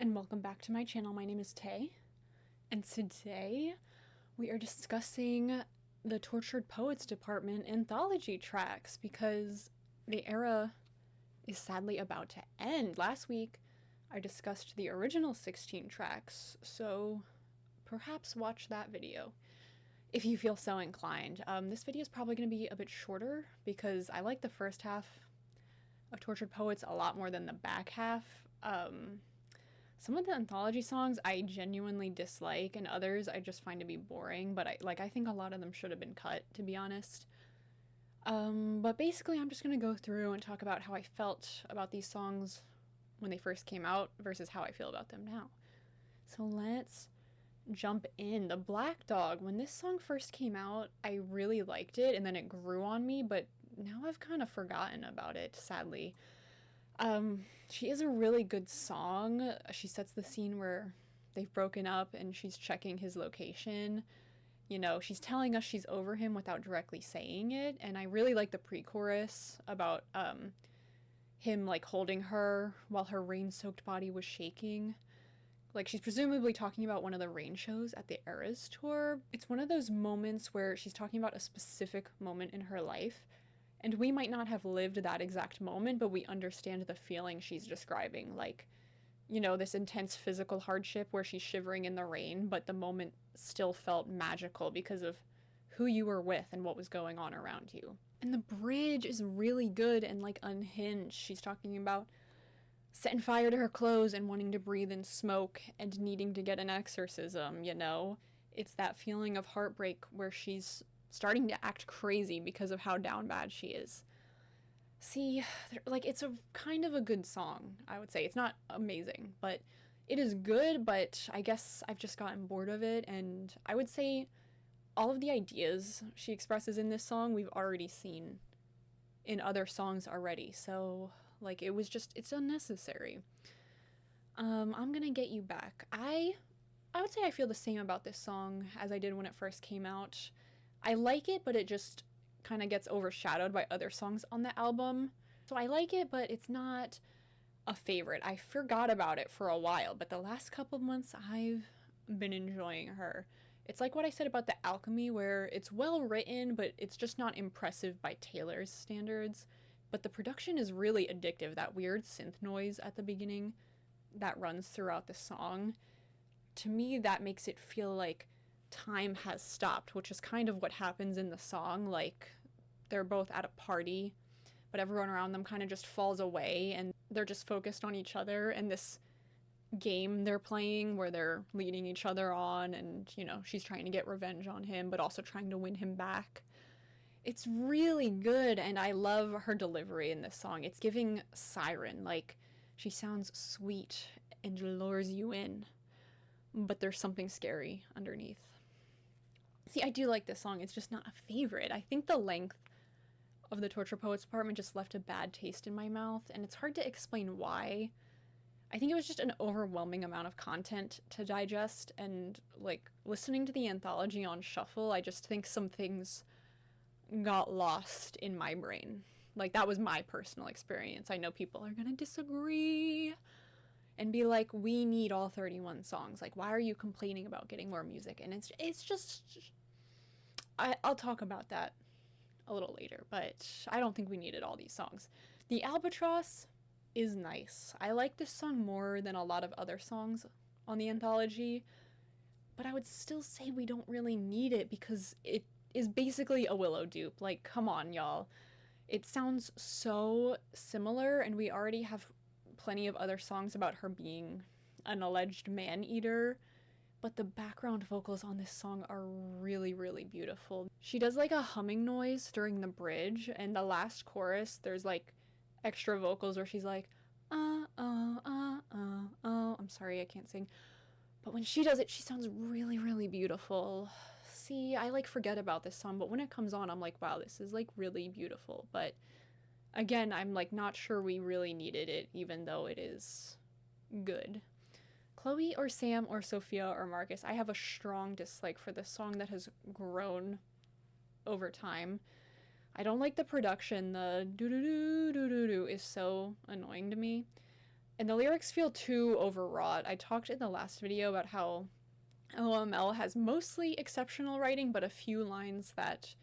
and welcome back to my channel. My name is Tay, and today we are discussing the Tortured Poets Department anthology tracks because the era is sadly about to end. Last week I discussed the original 16 tracks, so perhaps watch that video if you feel so inclined. This video is probably going to be a bit shorter because I like the first half of Tortured Poets a lot more than the back half. Some of the anthology songs I genuinely dislike, and others I just find to be boring, but I think a lot of them should have been cut, to be honest. But basically I'm just going to go through and talk about how I felt about these songs when they first came out versus how I feel about them now. So let's jump in. The Black Dog, when this song first came out, I really liked it, and then it grew on me, but now I've kind of forgotten about it, sadly. She is a really good song. She sets the scene where they've broken up and she's checking his location. You know, she's telling us she's over him without directly saying it, and I really like the pre-chorus about him like holding her while her rain-soaked body was shaking. Like, she's presumably talking about one of the rain shows at the Eras tour. It's one of those moments where she's talking about a specific moment in her life, and we might not have lived that exact moment, but we understand the feeling she's describing. Like, you know, this intense physical hardship where she's shivering in the rain, but the moment still felt magical because of who you were with and what was going on around you. And the bridge is really good and, like, unhinged. She's talking about setting fire to her clothes and wanting to breathe in smoke and needing to get an exorcism, you know? It's that feeling of heartbreak where she's starting to act crazy because of how down bad she is. See, like, it's a kind of a good song, I would say. It's not amazing, but it is good, but I guess I've just gotten bored of it, and I would say all of the ideas she expresses in this song we've already seen in other songs already, so, like, it's unnecessary. I'm gonna get you back. I would say I feel the same about this song as I did when it first came out. I like it, but it just kind of gets overshadowed by other songs on the album. So I like it, but it's not a favorite. I forgot about it for a while, but the last couple of months I've been enjoying her. It's like what I said about The Alchemy, where it's well written, but it's just not impressive by Taylor's standards. But the production is really addictive. That weird synth noise at the beginning that runs throughout the song, to me, that makes it feel like time has stopped, which is kind of what happens in the song. Like, they're both at a party, but everyone around them kind of just falls away and they're just focused on each other and this game they're playing where they're leading each other on, and, you know, she's trying to get revenge on him but also trying to win him back. It's really good, and I love her delivery in this song. It's giving Siren. Like, she sounds sweet and lures you in, but there's something scary underneath. See, I do like this song. It's just not a favorite. I think the length of the Torture Poets Department just left a bad taste in my mouth, and it's hard to explain why. I think it was just an overwhelming amount of content to digest, and, like, listening to the anthology on shuffle, I just think some things got lost in my brain. Like, that was my personal experience. I know people are gonna disagree and be like, we need all 31 songs. Like, why are you complaining about getting more music? And it's just, I'll talk about that a little later, but I don't think we needed all these songs. The Albatross is nice. I like this song more than a lot of other songs on the anthology, but I would still say we don't really need it because it is basically a Willow dupe. Like, come on, y'all. It sounds so similar, and we already have plenty of other songs about her being an alleged man-eater, but the background vocals on this song are really, really beautiful. She does, like, a humming noise during the bridge, and the last chorus, there's, like, extra vocals where she's like, I'm sorry, I can't sing. But when she does it, she sounds really, really beautiful. See, I, like, forget about this song, but when it comes on, I'm like, wow, this is, like, really beautiful. But again, I'm, like, not sure we really needed it, even though it is good. Chloe or Sam or Sophia or Marcus, I have a strong dislike for this song that has grown over time. I don't like the production. The doo-doo-doo-doo-doo is so annoying to me. And the lyrics feel too overwrought. I talked in the last video about how OML has mostly exceptional writing, but a few lines that,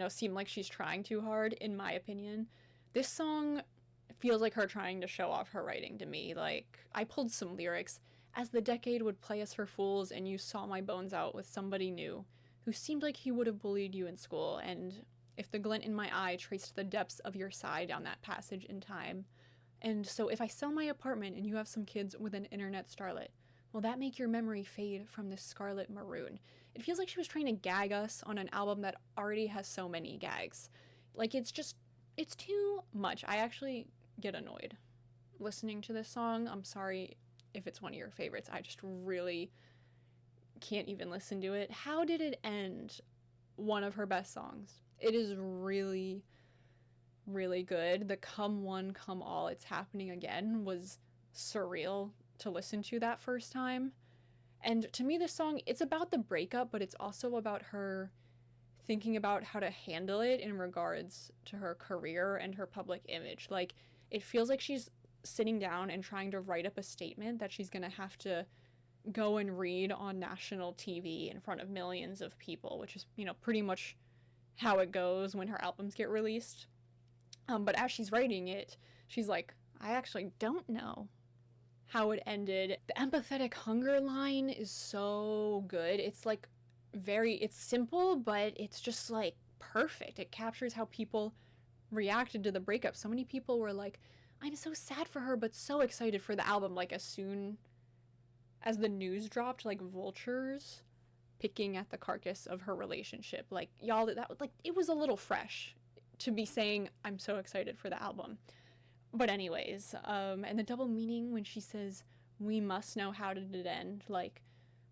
seem like she's trying too hard, in my opinion. This song feels like her trying to show off her writing to me. Like, I pulled some lyrics. As the decade would play us for fools, and you saw my bones out with somebody new, who seemed like he would have bullied you in school, and if the glint in my eye traced the depths of your sigh down that passage in time. And so if I sell my apartment and you have some kids with an internet starlet, will that make your memory fade from this scarlet maroon? It feels like she was trying to gag us on an album that already has so many gags. Like, it's too much. I actually get annoyed listening to this song. I'm sorry if it's one of your favorites. I just really can't even listen to it. How did it end? One of her best songs. It is really, really good. The come one, come all, it's happening again was surreal to listen to that first time. And to me, this song, it's about the breakup, but it's also about her thinking about how to handle it in regards to her career and her public image. Like, it feels like she's sitting down and trying to write up a statement that she's gonna have to go and read on national TV in front of millions of people, which is, pretty much how it goes when her albums get released. But as she's writing it, she's like, I actually don't know how it ended. The empathetic hunger line is so good. It's like it's simple, but it's just like perfect. It captures how people reacted to the breakup. So many people were like, I'm so sad for her, but so excited for the album. Like, as soon as the news dropped, like vultures picking at the carcass of her relationship. Like, y'all, it was a little fresh to be saying, I'm so excited for the album. But anyways, and the double meaning when she says, we must know how did it end. Like,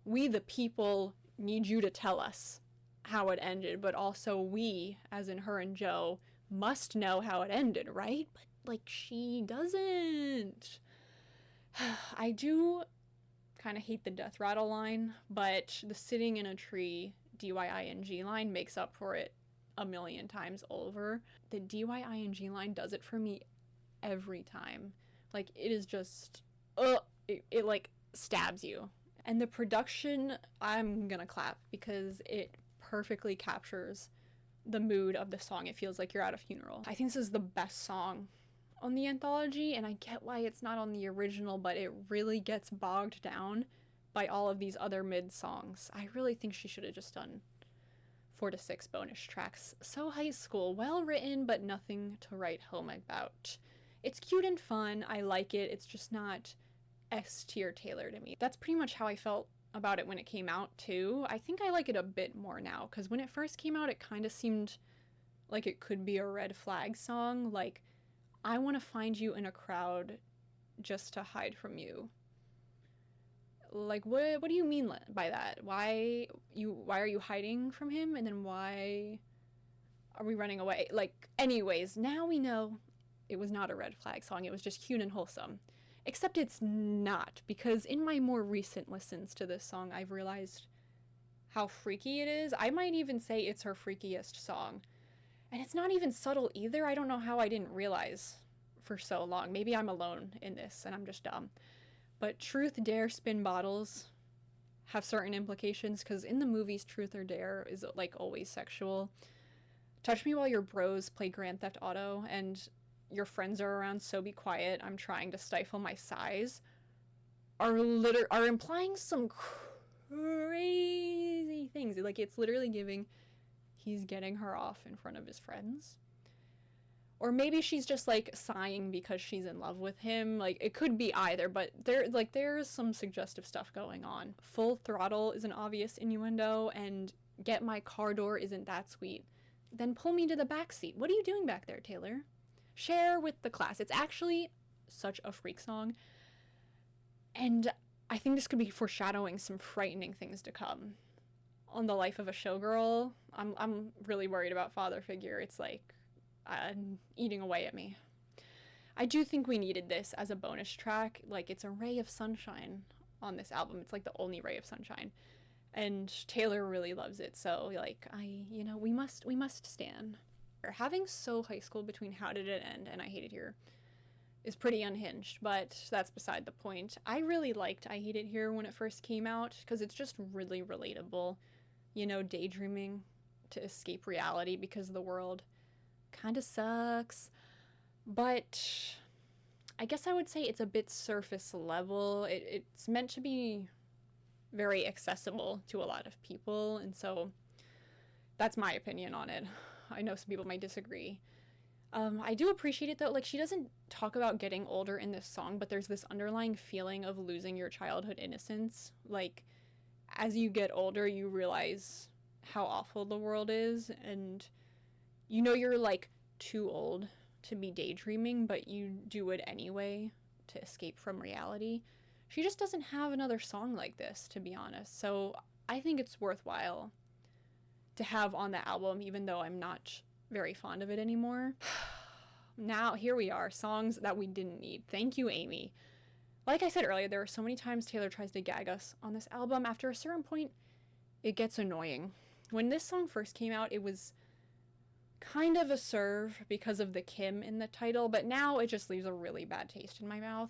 we the people need you to tell us how it ended, but also we, as in her and Joe, must know how it ended, right? But, like, she doesn't. I do kind of hate the death rattle line, but the sitting in a tree DYING line makes up for it a million times over. The DYING line does it for me every time. Like, it is just, it like stabs you. And the production, I'm gonna clap because it perfectly captures the mood of the song. It feels like you're at a funeral. I think this is the best song on the anthology, and I get why it's not on the original, but it really gets bogged down by all of these other mid songs. I really think she should have just done 4 to 6 bonus tracks. So high school, well written, but nothing to write home about. It's cute and fun, I like it, it's just not S-tier Taylor to me. That's pretty much how I felt about it when it came out too. I think I like it a bit more now, because when it first came out, it kind of seemed like it could be a red flag song, like, I want to find you in a crowd just to hide from you. Like, what do you mean by that? Why are you hiding from him, and then why are we running away? Like, anyways, now we know it was not a red flag song. It was just cute and wholesome. Except it's not, because in my more recent listens to this song, I've realized how freaky it is. I might even say it's her freakiest song. And it's not even subtle either. I don't know how I didn't realize for so long. Maybe I'm alone in this and I'm just dumb. But truth, dare, spin bottles have certain implications, because in the movies, truth or dare is like always sexual. Touch me while your bros play Grand Theft Auto and your friends are around, so be quiet, I'm trying to stifle my sighs, are implying some crazy things. Like, it's literally giving he's getting her off in front of his friends. Or maybe she's just, like, sighing because she's in love with him. Like, it could be either, but there's some suggestive stuff going on. Full throttle is an obvious innuendo, and get my car door isn't that sweet. Then pull me to the back seat. What are you doing back there, Taylor? Share with the class. It's actually such a freak song. And I think this could be foreshadowing some frightening things to come. On the life of a showgirl, I'm really worried about father figure. It's like eating away at me. I do think we needed this as a bonus track. Like, it's a ray of sunshine on this album. It's like the only ray of sunshine. And Taylor really loves it. So, like, we must stan. Having so high school between How Did It End and I Hate It Here is pretty unhinged, but that's beside the point. I really liked I Hate It Here when it first came out because it's just really relatable. You know, daydreaming to escape reality because the world kind of sucks. But I guess I would say it's a bit surface level. It's meant to be very accessible to a lot of people, and so that's my opinion on it. I know some people might disagree. I do appreciate it though. Like, she doesn't talk about getting older in this song, but there's this underlying feeling of losing your childhood innocence. Like, as you get older, you realize how awful the world is, and you know you're like too old to be daydreaming, but you do it anyway to escape from reality. She just doesn't have another song like this, to be honest. So I think it's worthwhile to have on the album, even though I'm not very fond of it anymore. Now, here we are, songs that we didn't need. Thank you, Amy. Like I said earlier, there are so many times Taylor tries to gag us on this album. After a certain point, it gets annoying. When this song first came out, it was kind of a serve because of the Kim in the title, but now it just leaves a really bad taste in my mouth.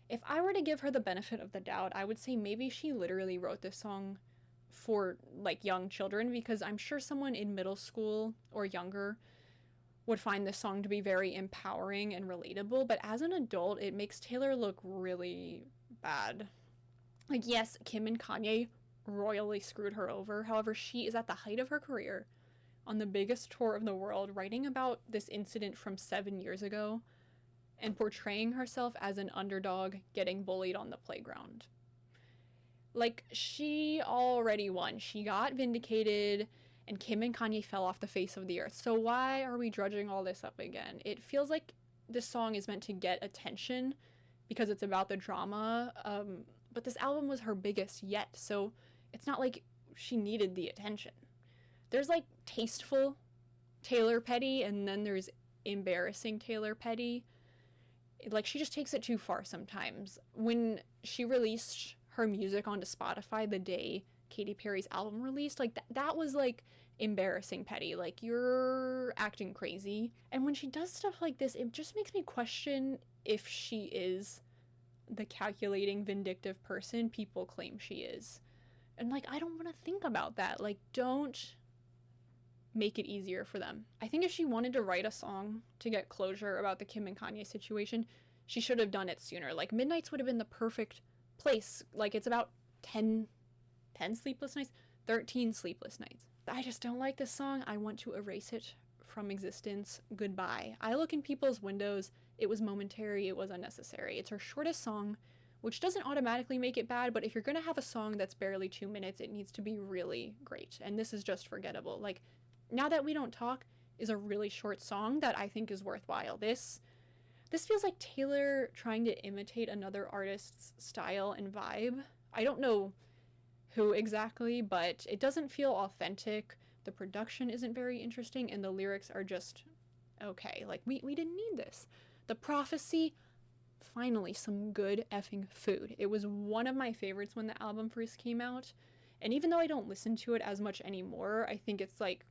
If I were to give her the benefit of the doubt, I would say maybe she literally wrote this song for like young children, because I'm sure someone in middle school or younger would find this song to be very empowering and relatable, but as an adult, it makes Taylor look really bad. Like, yes, Kim and Kanye royally screwed her over. However, she is at the height of her career on the biggest tour of the world, writing about this incident from 7 years ago and portraying herself as an underdog getting bullied on the playground. Like, she already won. She got vindicated, and Kim and Kanye fell off the face of the earth. So why are we drudging all this up again? It feels like this song is meant to get attention because it's about the drama, but this album was her biggest yet, so it's not like she needed the attention. There's like tasteful Taylor Petty, and then there's embarrassing Taylor Petty. Like, she just takes it too far sometimes. When she released her music onto Spotify the day Katy Perry's album released, like, that was like embarrassing Petty. Like, you're acting crazy. And when she does stuff like this, it just makes me question if she is the calculating, vindictive person people claim she is. And like, I don't want to think about that. Like, don't make it easier for them. I think if she wanted to write a song to get closure about the Kim and Kanye situation, she should have done it sooner. Like, Midnights would have been the perfect place. Like, it's about 10 sleepless nights, 13 sleepless nights. I just don't like this song. I want to erase it from existence. Goodbye. I look in people's windows. It was momentary. It was unnecessary. It's her shortest song, which doesn't automatically make it bad, but if you're gonna have a song that's barely 2 minutes, it needs to be really great. And this is just forgettable. Like, Now That We Don't Talk is a really short song that I think is worthwhile. This feels like Taylor trying to imitate another artist's style and vibe. I don't know who exactly, but it doesn't feel authentic. The production isn't very interesting, and the lyrics are just okay. Like, we didn't need this. The Prophecy, finally, some good effing food. It was one of my favorites when the album first came out, and even though I don't listen to it as much anymore, I think it's like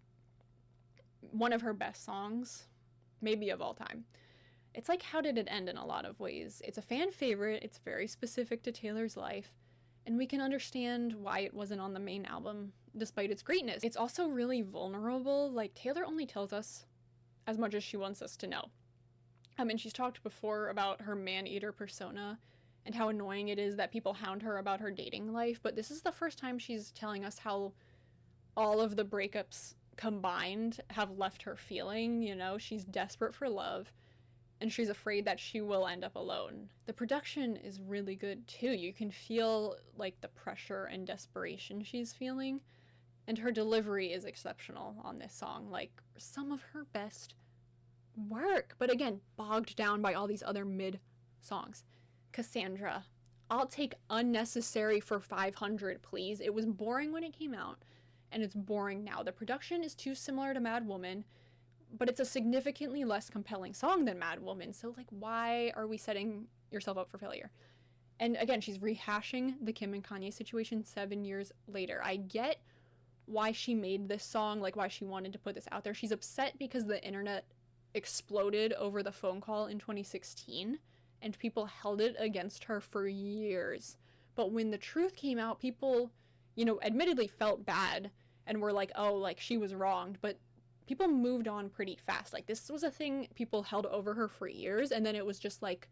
one of her best songs, maybe of all time. It's like How Did It End in a lot of ways. It's a fan favorite, it's very specific to Taylor's life, and we can understand why it wasn't on the main album, despite its greatness. It's also really vulnerable. Like, Taylor only tells us as much as she wants us to know. And she's talked before about her man-eater persona and how annoying it is that people hound her about her dating life, but this is the first time she's telling us how all of the breakups combined have left her feeling, you know? She's desperate for love, and she's afraid that she will end up alone. The production is really good, too. You can feel, like, the pressure and desperation she's feeling, and her delivery is exceptional on this song. Like, some of her best work, but again, bogged down by all these other mid songs. Cassandra, I'll take Unnecessary for 500, please. It was boring when it came out, and it's boring now. The production is too similar to Mad Woman, but it's a significantly less compelling song than Mad Woman, so like, why are we setting yourself up for failure? And again, she's rehashing the Kim and Kanye situation 7 years later. I get why she made this song, like why she wanted to put this out there. She's upset because the internet exploded over the phone call in 2016, and people held it against her for years. But when the truth came out, people, admittedly felt bad and were like, oh, like she was wronged, but people moved on pretty fast. Like this was a thing people held over her for years, and then it was just like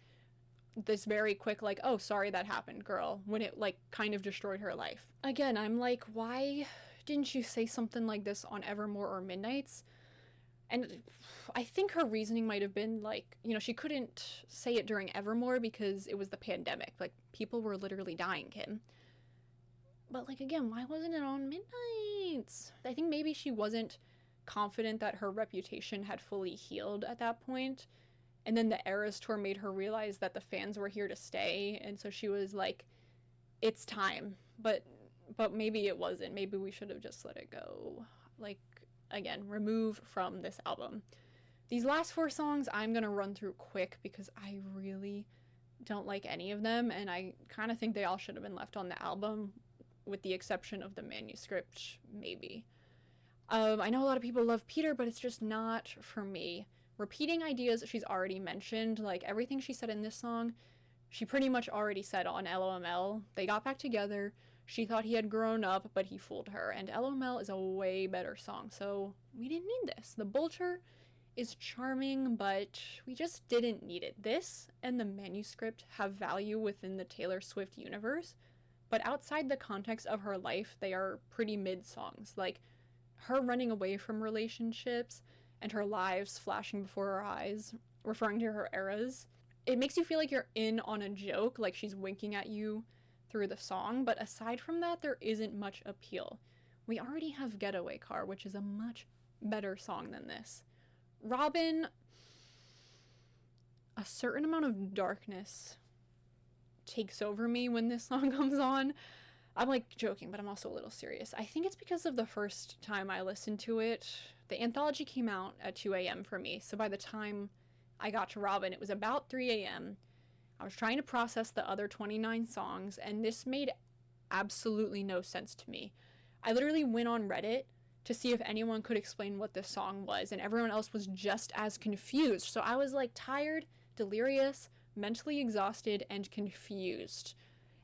this very quick, like, oh, sorry that happened, girl, when it like kind of destroyed her life. Again, I'm like, why didn't you say something like this on Evermore or Midnights? And I think her reasoning might have been like, she couldn't say it during Evermore because it was the pandemic. Like, people were literally dying, Kim. But, like, again, why wasn't it on Midnights? I think maybe she wasn't confident that her reputation had fully healed at that point. And then the Eras Tour made her realize that the fans were here to stay. And so she was like, it's time. But maybe it wasn't. Maybe we should have just let it go. Like, again, remove from this album. These last 4 songs I'm gonna run through quick because I really don't like any of them, and I kind of think they all should have been left on the album, with the exception of the manuscript, maybe. I know a lot of people love Peter, but it's just not for me. Repeating ideas she's already mentioned, like everything she said in this song, she pretty much already said on LOML. They got back together. She thought he had grown up, but he fooled her. And LOML is a way better song, so we didn't need this. The Bolter is charming, but we just didn't need it. This and the manuscript have value within the Taylor Swift universe, but outside the context of her life, they are pretty mid songs. Like, her running away from relationships and her lives flashing before her eyes, referring to her eras. It makes you feel like you're in on a joke, like she's winking at you through the song, but aside from that, there isn't much appeal. We already have Getaway Car, which is a much better song than this. Robin, a certain amount of darkness takes over me when this song comes on. I'm like joking, but I'm also a little serious. I think it's because of the first time I listened to it. The Anthology came out at 2 a.m. for me, so by the time I got to Robin, it was about 3 a.m. I was trying to process the other 29 songs, and this made absolutely no sense to me. I literally went on Reddit to see if anyone could explain what this song was, and everyone else was just as confused. So I was like tired, delirious, mentally exhausted, and confused.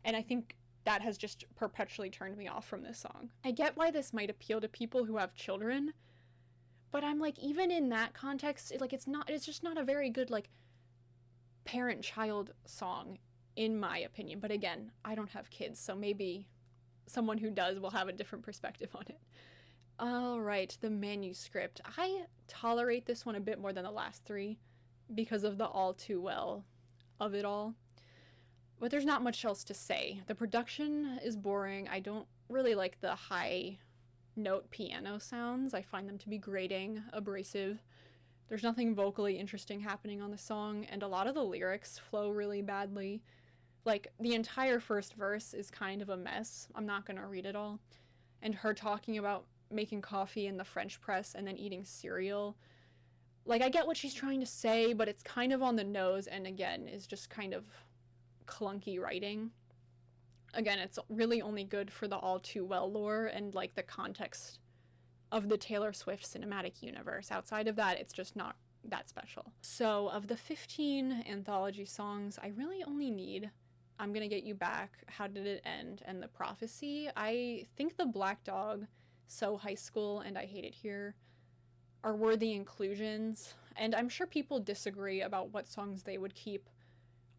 And I think that has just perpetually turned me off from this song. I get why this might appeal to people who have children, but I'm like, even in that context, it's just not a very good, like, parent-child song, in my opinion. But again, I don't have kids, so maybe someone who does will have a different perspective on it. Alright, the manuscript. I tolerate this one a bit more than the last 3 because of the all too well of it all. But there's not much else to say. The production is boring. I don't really like the high note piano sounds. I find them to be grating, abrasive. There's nothing vocally interesting happening on the song, and a lot of the lyrics flow really badly. Like, the entire first verse is kind of a mess. I'm not gonna read it all. And her talking about making coffee in the French press and then eating cereal. Like, I get what she's trying to say, but it's kind of on the nose, and again, is just kind of clunky writing. Again, it's really only good for the all too well lore and, like, the context of the Taylor Swift cinematic universe. Outside of that, it's just not that special. So, of the 15 anthology songs, I really only need I'm Gonna Get You Back, How Did It End, and The Prophecy. I think the Black Dog, So High School, and I Hate It Here are worthy inclusions, and I'm sure people disagree about what songs they would keep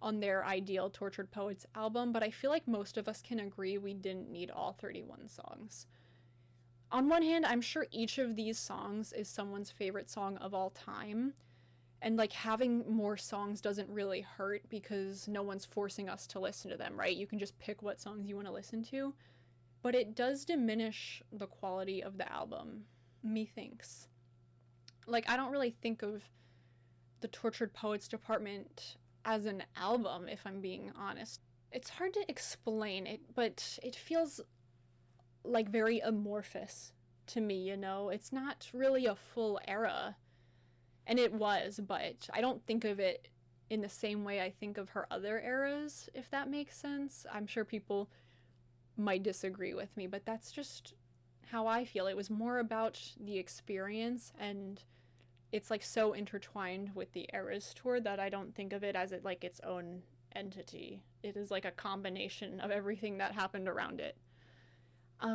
on their ideal Tortured Poets album, but I feel like most of us can agree we didn't need all 31 songs. On one hand, I'm sure each of these songs is someone's favorite song of all time, and, like, having more songs doesn't really hurt because no one's forcing us to listen to them, right? You can just pick what songs you want to listen to, but it does diminish the quality of the album, methinks. Like, I don't really think of the Tortured Poets department as an album, if I'm being honest. It's hard to explain it, but it feels like very amorphous to me, you know? It's not really a full era, and it was, but I don't think of it in the same way I think of her other eras, if that makes sense. I'm sure people might disagree with me, but that's just how I feel. It was more about the experience, and it's like so intertwined with the Eras tour that I don't think of it as like its own entity. It is like a combination of everything that happened around it.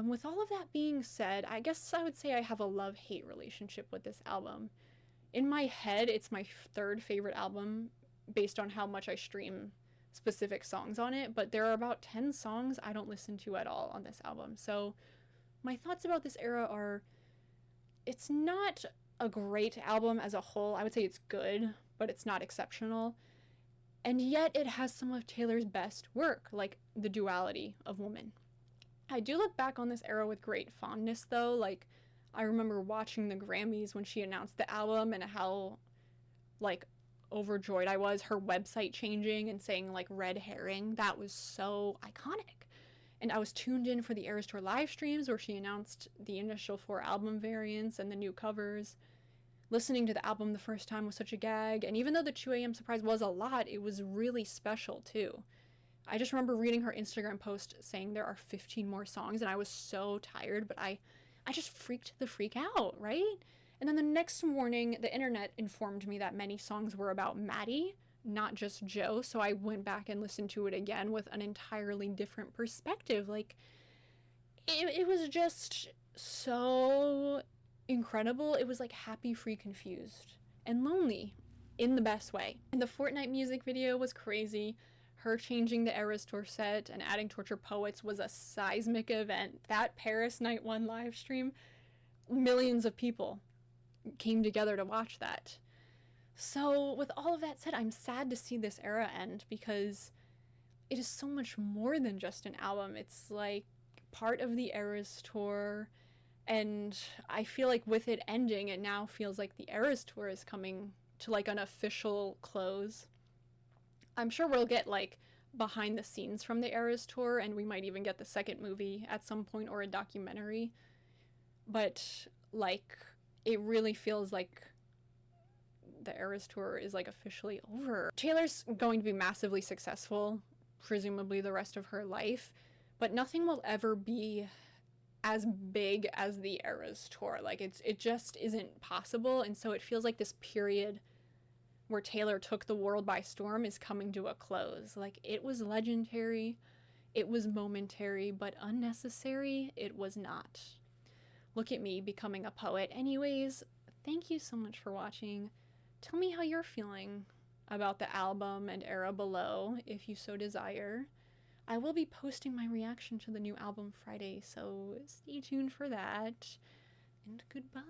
With all of that being said, I guess I would say I have a love-hate relationship with this album. In my head, it's my third favorite album based on how much I stream specific songs on it, but there are about 10 songs I don't listen to at all on this album. So my thoughts about this era are, it's not a great album as a whole. I would say it's good, but it's not exceptional. And yet it has some of Taylor's best work, like The Duality of Woman. I do look back on this era with great fondness, though. Like, I remember watching the Grammys when she announced the album and how, like, overjoyed I was. Her website changing and saying, like, red herring. That was so iconic. And I was tuned in for the Eras Tour live streams where she announced the initial 4 album variants and the new covers. Listening to the album the first time was such a gag, and even though the 2 a.m. surprise was a lot, it was really special too. I just remember reading her Instagram post saying there are 15 more songs, and I was so tired, but I just freaked the freak out, right? And then the next morning, the internet informed me that many songs were about Maddie, not just Joe, so I went back and listened to it again with an entirely different perspective. Like, it was just so incredible. It was like happy, free, confused, and lonely in the best way. And the Fortnite music video was crazy. Her changing the Eras Tour set and adding Tortured Poets was a seismic event. That Paris Night 1 live stream, millions of people came together to watch that. So with all of that said, I'm sad to see this era end because it is so much more than just an album. It's like part of the Eras Tour, and I feel like with it ending, it now feels like the Eras Tour is coming to like an official close. I'm sure we'll get like behind the scenes from the Eras Tour, and we might even get the second movie at some point or a documentary. But like, it really feels like the Eras Tour is like officially over. Taylor's going to be massively successful, presumably the rest of her life, but nothing will ever be as big as the Eras Tour. Like, it just isn't possible, and so it feels like this period where Taylor took the world by storm is coming to a close. Like, it was legendary, it was momentary, but unnecessary, it was not. Look at me becoming a poet. Anyways, thank you so much for watching. Tell me how you're feeling about the album and era below, if you so desire. I will be posting my reaction to the new album Friday, so stay tuned for that. And goodbye.